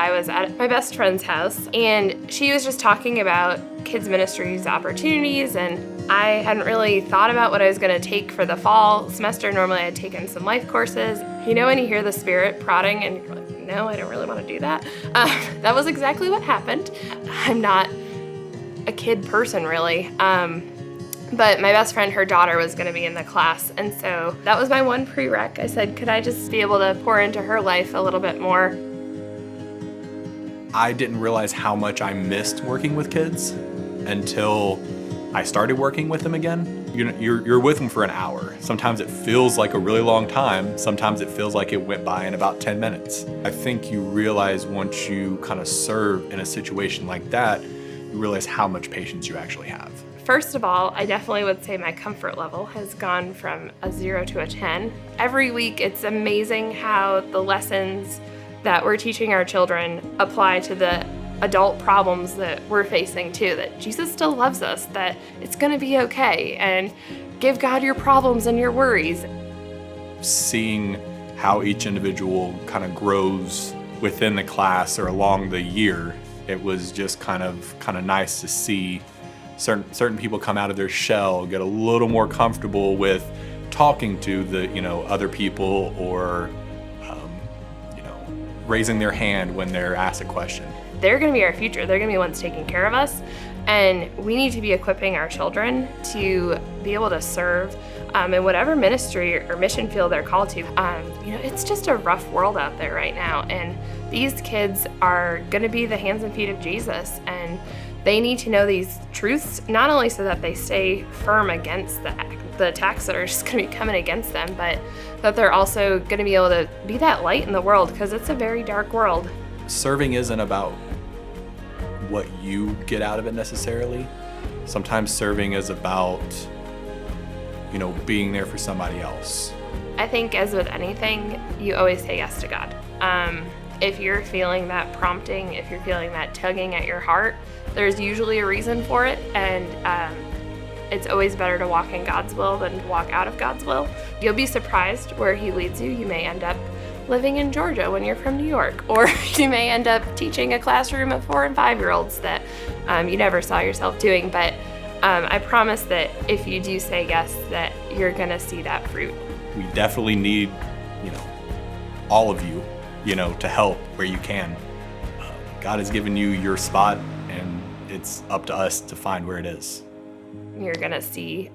I was at my best friend's house, and she was just talking about kids ministries opportunities, and I hadn't really thought about what I was going to take for the fall semester. Normally I'd taken some life courses. You know when you hear the Spirit prodding and you're like, no, I don't really want to do that? That was exactly what happened. I'm not a kid person, really. But my best friend, her daughter was going to be in the class, and so that was my one prereq. I said, could I just be able to pour into her life a little bit more? I didn't realize how much I missed working with kids until I started working with them again. You're with them for an hour. Sometimes it feels like a really long time. Sometimes it feels like it went by in about 10 minutes. I think you realize once you kind of serve in a situation like that, you realize how much patience you actually have. First of all, I definitely would say my comfort level has gone from a 0 to a 10. Every week, it's amazing how the lessons that we're teaching our children apply to the adult problems that we're facing too, that Jesus still loves us, that it's gonna be okay, and give God your problems and your worries. Seeing how each individual kind of grows within the class or along the year, it was just kind of nice to see certain people come out of their shell, get a little more comfortable with talking to the other people, or raising their hand when they're asked a question. They're going to be our future. They're going to be the ones taking care of us, and we need to be equipping our children to be able to serve in whatever ministry or mission field they're called to. It's just a rough world out there right now, and these kids are going to be the hands and feet of Jesus, and they need to know these truths, not only so that they stay firm against the attacks that are just going to be coming against them, but that they're also going to be able to be that light in the world, because it's a very dark world. Serving isn't about what you get out of it necessarily. Sometimes serving is about, being there for somebody else. I think, as with anything, you always say yes to God. If you're feeling that prompting, if you're feeling that tugging at your heart, there's usually a reason for it, and it's always better to walk in God's will than to walk out of God's will. You'll be surprised where He leads you. You may end up living in Georgia when you're from New York, or you may end up teaching a classroom of 4 and 5-year-olds that you never saw yourself doing. But I promise that if you do say yes, that you're gonna see that fruit. We definitely need, all of you, to help where you can. God has given you your spot, and it's up to us to find where it is. You're gonna see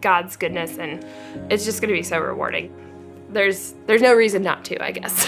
God's goodness, and it's just gonna be so rewarding. There's no reason not to, I guess.